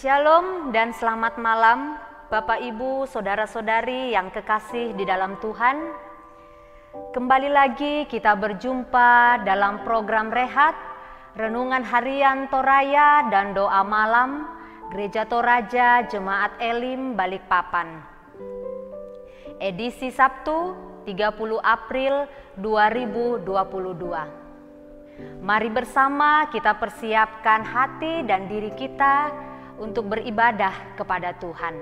Shalom dan selamat malam Bapak Ibu, Saudara-saudari yang kekasih di dalam Tuhan. Kembali lagi kita berjumpa dalam program Rehat, Renungan Harian Toraya dan Doa Malam Gereja Toraja Jemaat Elim Balikpapan. Edisi Sabtu 30 April 2022. Mari bersama kita persiapkan hati dan diri kita untuk beribadah kepada Tuhan.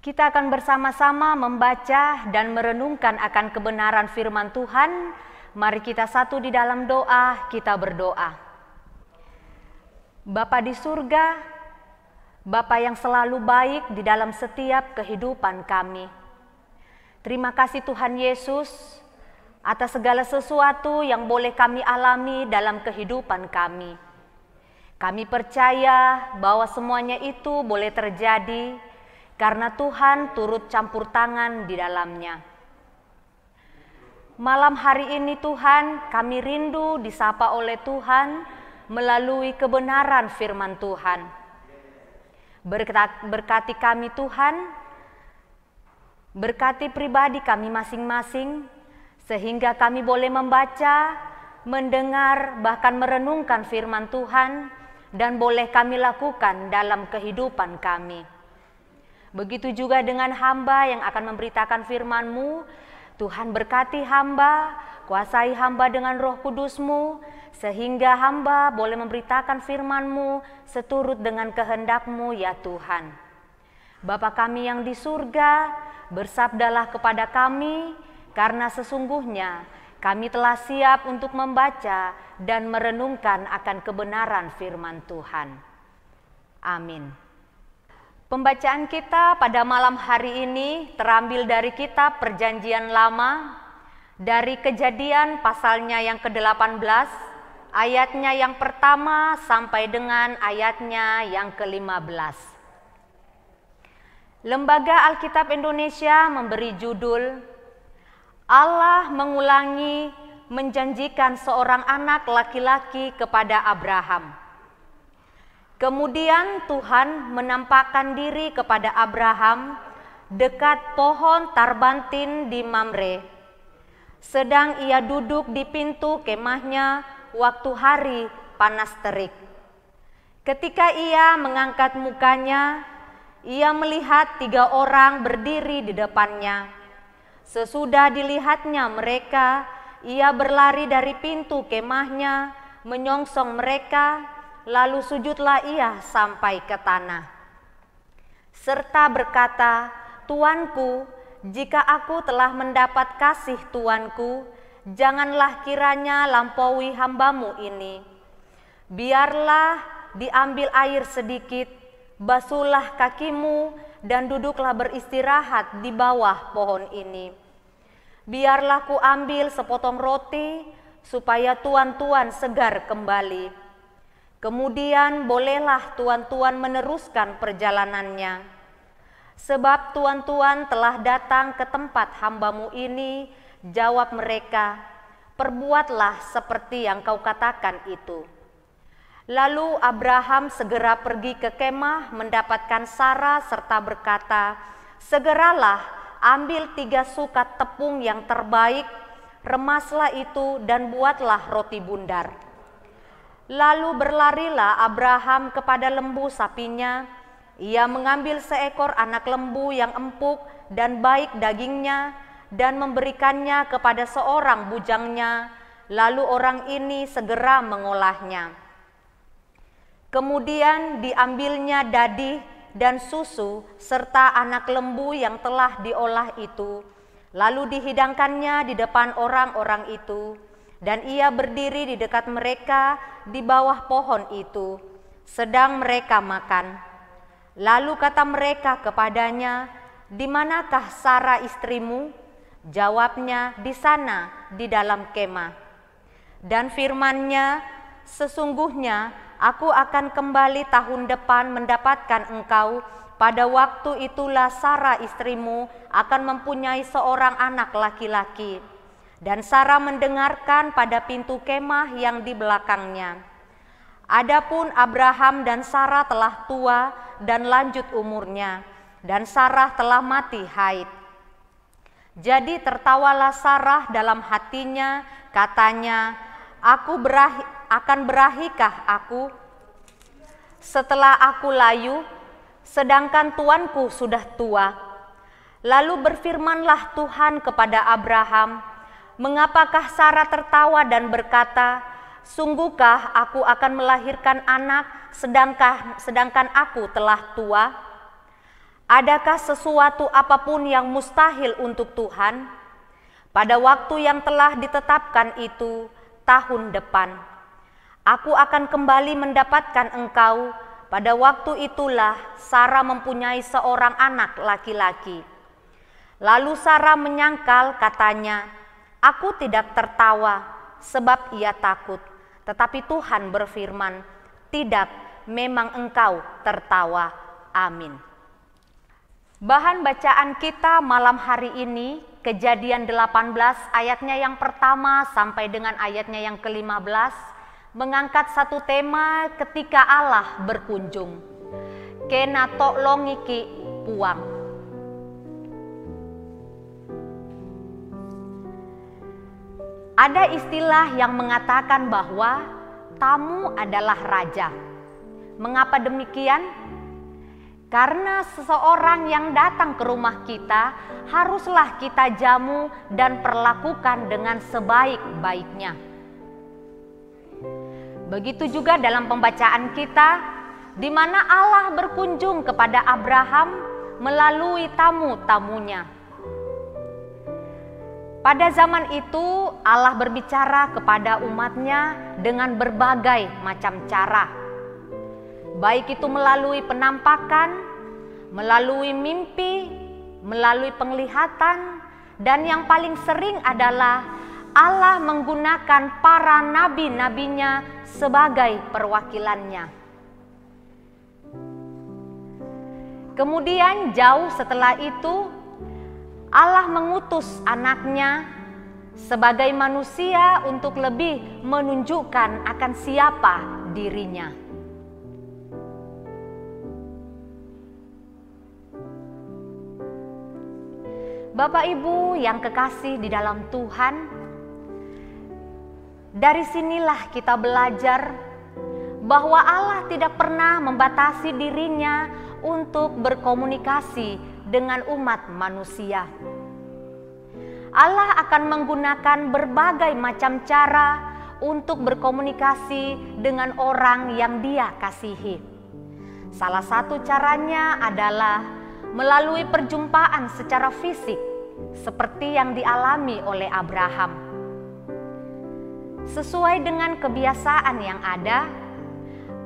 Kita akan bersama-sama membaca dan merenungkan akan kebenaran firman Tuhan. Mari kita satu di dalam doa, kita berdoa. Bapa di surga, Bapa yang selalu baik di dalam setiap kehidupan kami. Terima kasih Tuhan Yesus atas segala sesuatu yang boleh kami alami dalam kehidupan kami. Kami percaya bahwa semuanya itu boleh terjadi karena Tuhan turut campur tangan di dalamnya. Malam hari ini Tuhan, kami rindu disapa oleh Tuhan melalui kebenaran firman Tuhan. Berkati kami Tuhan, berkati pribadi kami masing-masing, sehingga kami boleh membaca, mendengar, bahkan merenungkan firman Tuhan, dan boleh kami lakukan dalam kehidupan kami. Begitu juga dengan hamba yang akan memberitakan firman-Mu. Tuhan berkati hamba, kuasai hamba dengan Roh Kudus-Mu, sehingga hamba boleh memberitakan firman-Mu seturut dengan kehendak-Mu ya Tuhan. Bapa kami yang di surga, bersabdalah kepada kami, karena sesungguhnya kami telah siap untuk membaca dan merenungkan akan kebenaran firman Tuhan. Amin. Pembacaan kita pada malam hari ini terambil dari kitab Perjanjian Lama, dari Kejadian pasalnya yang ke-18, ayatnya yang pertama sampai dengan ayatnya yang ke-15. Lembaga Alkitab Indonesia memberi judul, Allah mengulangi menjanjikan seorang anak laki-laki kepada Abraham. Kemudian Tuhan menampakkan diri kepada Abraham dekat pohon tarbantin di Mamre. Sedang ia duduk di pintu kemahnya waktu hari panas terik. Ketika ia mengangkat mukanya, ia melihat 3 orang berdiri di depannya. Sesudah dilihatnya mereka, ia berlari dari pintu kemahnya, menyongsong mereka, lalu sujudlah ia sampai ke tanah. Serta berkata, Tuanku, jika aku telah mendapat kasih Tuanku, janganlah kiranya lampaui hambamu ini. Biarlah diambil air sedikit, basuhlah kakimu, dan duduklah beristirahat di bawah pohon ini. Biarlah ku ambil sepotong roti, supaya tuan-tuan segar kembali. Kemudian bolehlah tuan-tuan meneruskan perjalanannya. Sebab tuan-tuan telah datang ke tempat hamba-Mu ini. Jawab mereka, perbuatlah seperti yang kau katakan itu. Lalu Abraham segera pergi ke kemah mendapatkan Sara serta berkata, segeralah ambil 3 sukat tepung yang terbaik, remaslah itu dan buatlah roti bundar. Lalu berlarilah Abraham kepada lembu sapinya. Ia mengambil seekor anak lembu yang empuk dan baik dagingnya dan memberikannya kepada seorang bujangnya. Lalu orang ini segera mengolahnya. Kemudian diambilnya dadi dan susu serta anak lembu yang telah diolah itu. Lalu dihidangkannya di depan orang-orang itu. Dan ia berdiri di dekat mereka di bawah pohon itu, sedang mereka makan. Lalu kata mereka kepadanya, di manakah Sara istrimu? Jawabnya, di sana, di dalam kemah. Dan firman-Nya, sesungguhnya aku akan kembali tahun depan mendapatkan engkau. Pada waktu itulah Sara istrimu akan mempunyai seorang anak laki-laki. Dan Sara mendengarkan pada pintu kemah yang di belakangnya. Adapun Abraham dan Sara telah tua dan lanjut umurnya, dan Sarah telah mati haid. Jadi tertawalah Sarah dalam hatinya, katanya, akan berahikah aku setelah aku layu, sedangkan tuanku sudah tua? Lalu berfirmanlah Tuhan kepada Abraham, mengapakah Sarah tertawa dan berkata, sungguhkah aku akan melahirkan anak sedangkan aku telah tua? Adakah sesuatu apapun yang mustahil untuk Tuhan? Pada waktu yang telah ditetapkan itu, tahun depan, aku akan kembali mendapatkan engkau. Pada waktu itulah Sarah mempunyai seorang anak laki-laki. Lalu Sarah menyangkal, katanya, aku tidak tertawa, sebab ia takut. Tetapi Tuhan berfirman, tidak, memang engkau tertawa. Amin. Bahan bacaan kita malam hari ini, Kejadian 18 ayatnya yang pertama sampai dengan ayatnya yang ke-15, mengangkat satu tema ketika Allah berkunjung. Kena toklongiki puang. Ada istilah yang mengatakan bahwa tamu adalah raja. Mengapa demikian? Karena seseorang yang datang ke rumah kita haruslah kita jamu dan perlakukan dengan sebaik-baiknya. Begitu juga dalam pembacaan kita, di mana Allah berkunjung kepada Abraham melalui tamu-tamunya. Pada zaman itu Allah berbicara kepada umatnya dengan berbagai macam cara. Baik itu melalui penampakan, melalui mimpi, melalui penglihatan, dan yang paling sering adalah Allah menggunakan para nabi-nabinya sebagai perwakilannya. Kemudian jauh setelah itu, Allah mengutus anaknya sebagai manusia untuk lebih menunjukkan akan siapa dirinya. Bapak Ibu yang kekasih di dalam Tuhan, dari sinilah kita belajar bahwa Allah tidak pernah membatasi dirinya untuk berkomunikasi dengan umat manusia. Allah akan menggunakan berbagai macam cara untuk berkomunikasi dengan orang yang Dia kasihi. Salah satu caranya adalah melalui perjumpaan secara fisik, seperti yang dialami oleh Abraham. Sesuai dengan kebiasaan yang ada,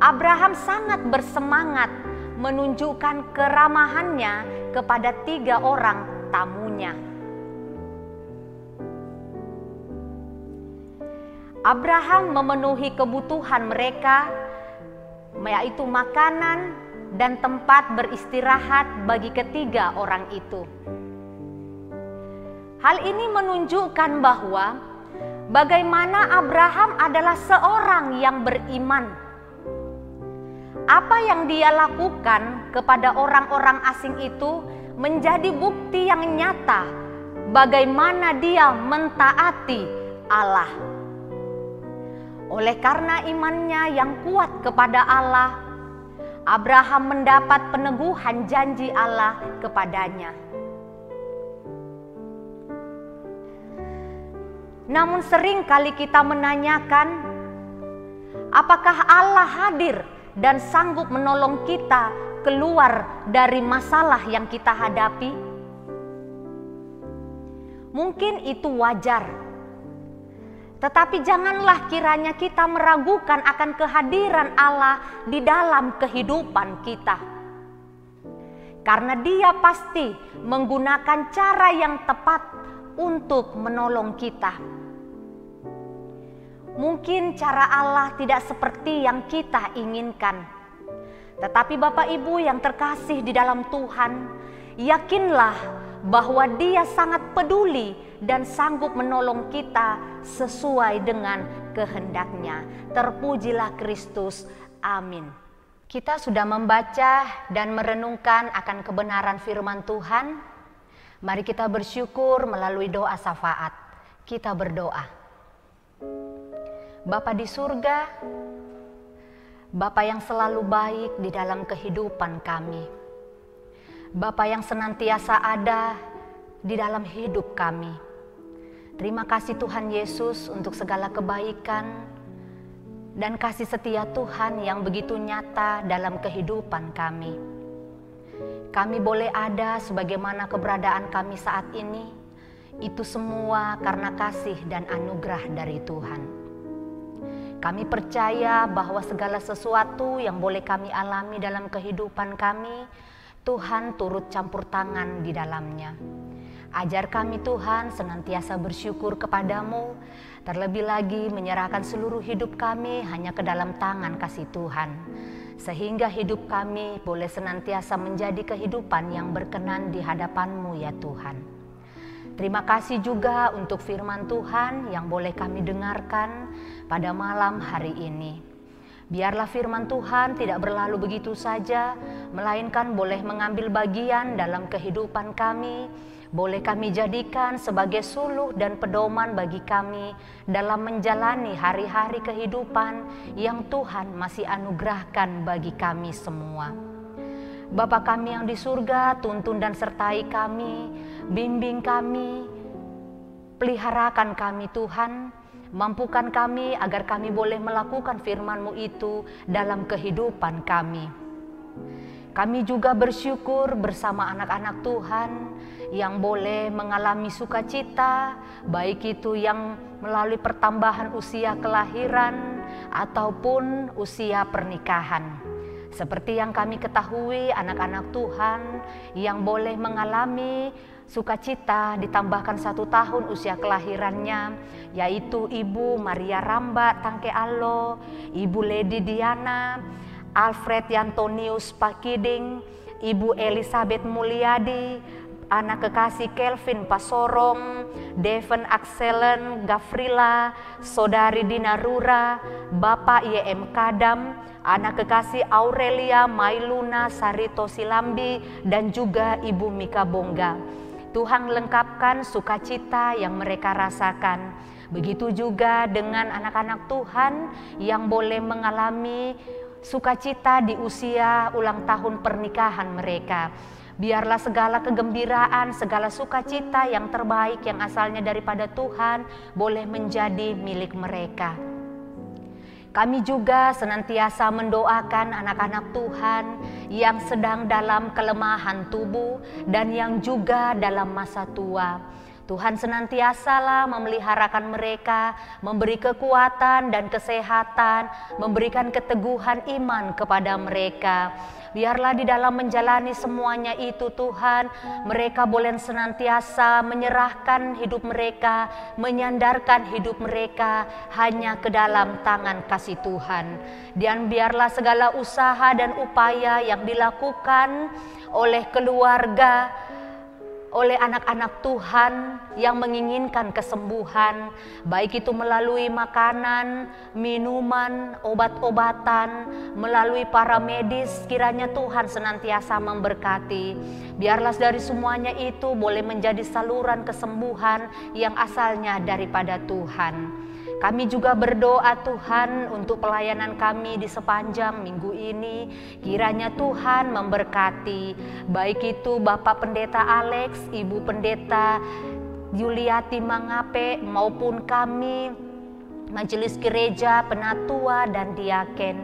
Abraham sangat bersemangat menunjukkan keramahannya kepada 3 orang tamunya. Abraham memenuhi kebutuhan mereka, yaitu makanan dan tempat beristirahat bagi ketiga orang itu. Hal ini menunjukkan bahwa bagaimana Abraham adalah seorang yang beriman. Apa yang dia lakukan kepada orang-orang asing itu menjadi bukti yang nyata bagaimana dia mentaati Allah. Oleh karena imannya yang kuat kepada Allah, Abraham mendapat peneguhan janji Allah kepadanya. Namun sering kali kita menanyakan, apakah Allah hadir dan sanggup menolong kita keluar dari masalah yang kita hadapi? Mungkin itu wajar. Tetapi janganlah kiranya kita meragukan akan kehadiran Allah di dalam kehidupan kita. Karena Dia pasti menggunakan cara yang tepat untuk menolong kita. Mungkin cara Allah tidak seperti yang kita inginkan. Tetapi Bapak Ibu yang terkasih di dalam Tuhan, yakinlah bahwa Dia sangat peduli dan sanggup menolong kita sesuai dengan kehendak-Nya. Terpujilah Kristus. Amin. Kita sudah membaca dan merenungkan akan kebenaran firman Tuhan. Mari kita bersyukur melalui doa syafaat. Kita berdoa. Bapa di surga, Bapa yang selalu baik di dalam kehidupan kami. Bapa yang senantiasa ada di dalam hidup kami. Terima kasih Tuhan Yesus untuk segala kebaikan dan kasih setia Tuhan yang begitu nyata dalam kehidupan kami. Kami boleh ada sebagaimana keberadaan kami saat ini, itu semua karena kasih dan anugerah dari Tuhan. Kami percaya bahwa segala sesuatu yang boleh kami alami dalam kehidupan kami, Tuhan turut campur tangan di dalamnya. Ajar kami Tuhan senantiasa bersyukur kepadamu, terlebih lagi menyerahkan seluruh hidup kami hanya ke dalam tangan kasih Tuhan. Sehingga hidup kami boleh senantiasa menjadi kehidupan yang berkenan di hadapan-Mu ya Tuhan. Terima kasih juga untuk firman Tuhan yang boleh kami dengarkan pada malam hari ini. Biarlah firman Tuhan tidak berlalu begitu saja, melainkan boleh mengambil bagian dalam kehidupan kami, boleh kami jadikan sebagai suluh dan pedoman bagi kami dalam menjalani hari-hari kehidupan yang Tuhan masih anugerahkan bagi kami semua. Bapa kami yang di surga, tuntun dan sertai kami, bimbing kami, peliharakan kami Tuhan, mampukan kami agar kami boleh melakukan firman-Mu itu dalam kehidupan kami. Kami juga bersyukur bersama anak-anak Tuhan yang boleh mengalami sukacita, baik itu yang melalui pertambahan usia kelahiran ataupun usia pernikahan. Seperti yang kami ketahui, anak-anak Tuhan yang boleh mengalami sukacita ditambahkan 1 tahun usia kelahirannya, yaitu Ibu Maria Ramba Tangke Allo, Ibu Lady Diana, Alfred Yantonius Pakiding, Ibu Elizabeth Mulyadi, anak kekasih Kelvin Pasorong, Devon Axelen Gafrila, Saudari Dina Rura, Bapak YM Kadam, anak kekasih Aurelia Mailuna Sarito Silambi, dan juga Ibu Mika Bongga. Tuhan lengkapkan sukacita yang mereka rasakan. Begitu juga dengan anak-anak Tuhan yang boleh mengalami sukacita di usia ulang tahun pernikahan mereka. Biarlah segala kegembiraan, segala sukacita yang terbaik yang asalnya daripada Tuhan boleh menjadi milik mereka. Kami juga senantiasa mendoakan anak-anak Tuhan yang sedang dalam kelemahan tubuh dan yang juga dalam masa tua. Tuhan senantiasalah memeliharakan mereka, memberi kekuatan dan kesehatan, memberikan keteguhan iman kepada mereka. Biarlah di dalam menjalani semuanya itu Tuhan, mereka boleh senantiasa menyerahkan hidup mereka, menyandarkan hidup mereka hanya ke dalam tangan kasih Tuhan. Dan biarlah segala usaha dan upaya yang dilakukan oleh keluarga, oleh anak-anak Tuhan yang menginginkan kesembuhan, baik itu melalui makanan, minuman, obat-obatan, melalui para medis, kiranya Tuhan senantiasa memberkati. Biarlah dari semuanya itu boleh menjadi saluran kesembuhan yang asalnya daripada Tuhan. Kami juga berdoa Tuhan untuk pelayanan kami di sepanjang minggu ini. Kiranya Tuhan memberkati, baik itu Bapak Pendeta Alex, Ibu Pendeta Yuliati Mangape, maupun kami Majelis Gereja, Penatua dan Diaken.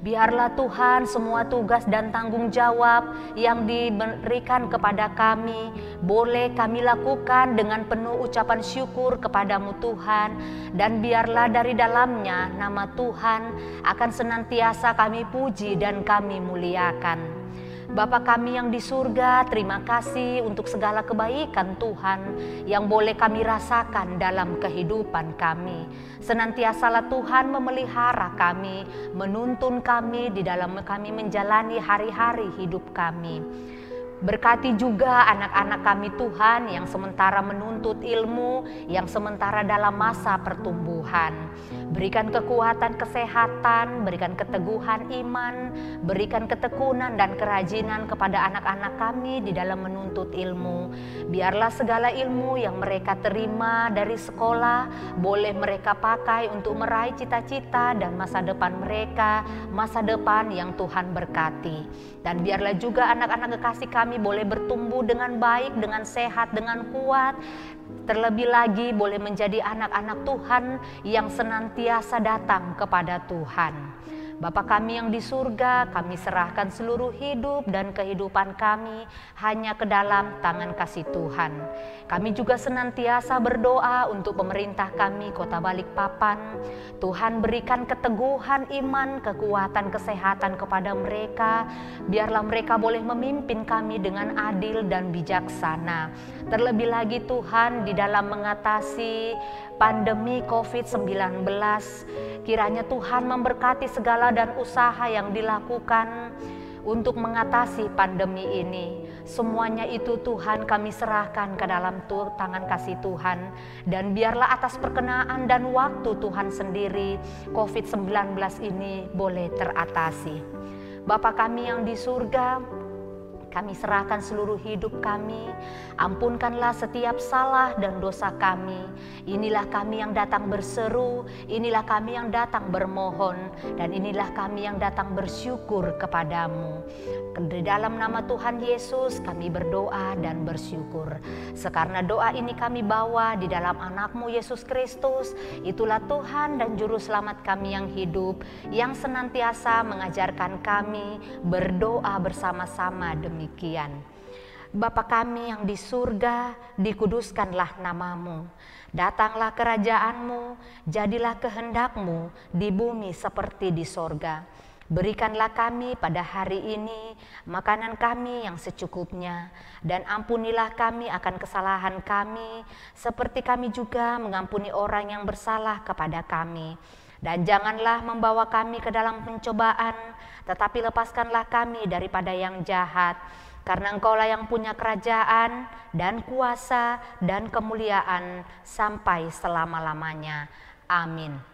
Biarlah Tuhan semua tugas dan tanggung jawab yang diberikan kepada kami boleh kami lakukan dengan penuh ucapan syukur kepadamu Tuhan. Dan biarlah dari dalamnya nama Tuhan akan senantiasa kami puji dan kami muliakan. Bapa kami yang di surga, terima kasih untuk segala kebaikan Tuhan yang boleh kami rasakan dalam kehidupan kami. Senantiasalah Tuhan memelihara kami, menuntun kami di dalam kami menjalani hari-hari hidup kami. Berkati juga anak-anak kami Tuhan yang sementara menuntut ilmu, yang sementara dalam masa pertumbuhan. Berikan kekuatan kesehatan, berikan keteguhan iman, berikan ketekunan dan kerajinan kepada anak-anak kami di dalam menuntut ilmu. Biarlah segala ilmu yang mereka terima dari sekolah boleh mereka pakai untuk meraih cita-cita dan masa depan mereka, masa depan yang Tuhan berkati. Dan biarlah juga anak-anak kekasih kami boleh bertumbuh dengan baik, dengan sehat, dengan kuat. Terlebih lagi boleh menjadi anak-anak Tuhan yang senantiasa datang kepada Tuhan. Bapa kami yang di surga, kami serahkan seluruh hidup dan kehidupan kami hanya ke dalam tangan kasih Tuhan. Kami juga senantiasa berdoa untuk pemerintah kami Kota Balikpapan. Tuhan berikan keteguhan iman, kekuatan, kesehatan kepada mereka. Biarlah mereka boleh memimpin kami dengan adil dan bijaksana. Terlebih lagi Tuhan di dalam mengatasi pandemi COVID-19, kiranya Tuhan memberkati segala dan usaha yang dilakukan untuk mengatasi pandemi ini. Semuanya itu Tuhan kami serahkan ke dalam tangan kasih Tuhan. Dan biarlah atas perkenaan dan waktu Tuhan sendiri COVID-19 ini boleh teratasi. Bapa kami yang di surga, kami serahkan seluruh hidup kami, ampunkanlah setiap salah dan dosa kami. Inilah kami yang datang berseru, inilah kami yang datang bermohon, dan inilah kami yang datang bersyukur kepadamu. Di dalam nama Tuhan Yesus kami berdoa dan bersyukur. Sekarang doa ini kami bawa di dalam anakmu Yesus Kristus, itulah Tuhan dan Juru Selamat kami yang hidup, yang senantiasa mengajarkan kami berdoa bersama-sama demikian. Bapa kami yang di surga, dikuduskanlah namamu. Datanglah kerajaanmu, jadilah kehendakmu di bumi seperti di sorga. Berikanlah kami pada hari ini makanan kami yang secukupnya, dan ampunilah kami akan kesalahan kami, seperti kami juga mengampuni orang yang bersalah kepada kami. Dan janganlah membawa kami ke dalam pencobaan, tetapi lepaskanlah kami daripada yang jahat. Karena Engkaulah yang punya kerajaan dan kuasa dan kemuliaan sampai selama-lamanya. Amin.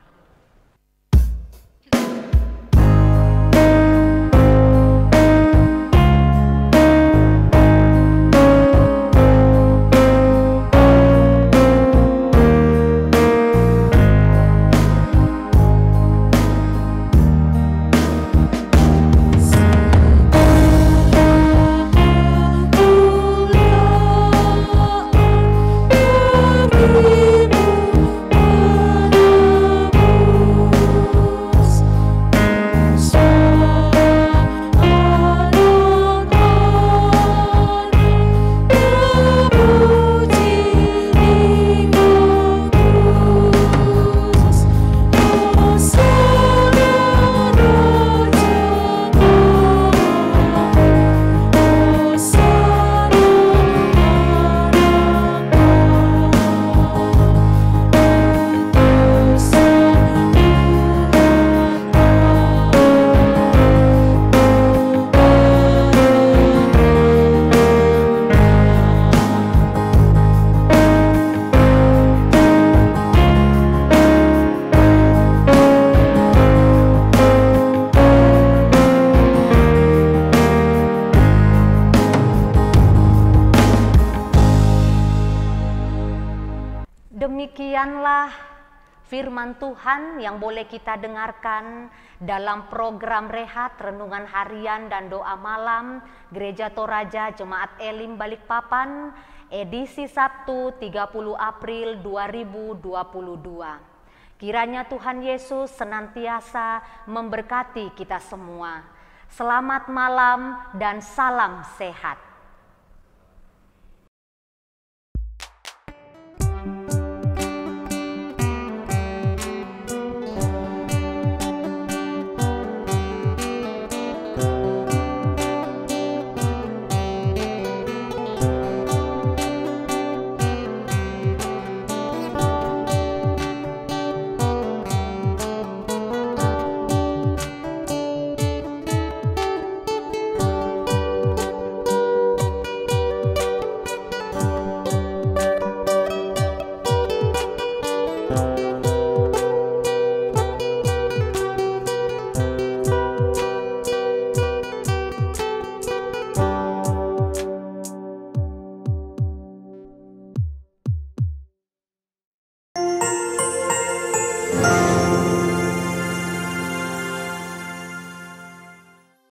Demikianlah firman Tuhan yang boleh kita dengarkan dalam program Rehat Renungan Harian dan Doa Malam Gereja Toraja Jemaat Elim Balikpapan, edisi Sabtu 30 April 2022. Kiranya Tuhan Yesus senantiasa memberkati kita semua. Selamat malam dan salam sehat.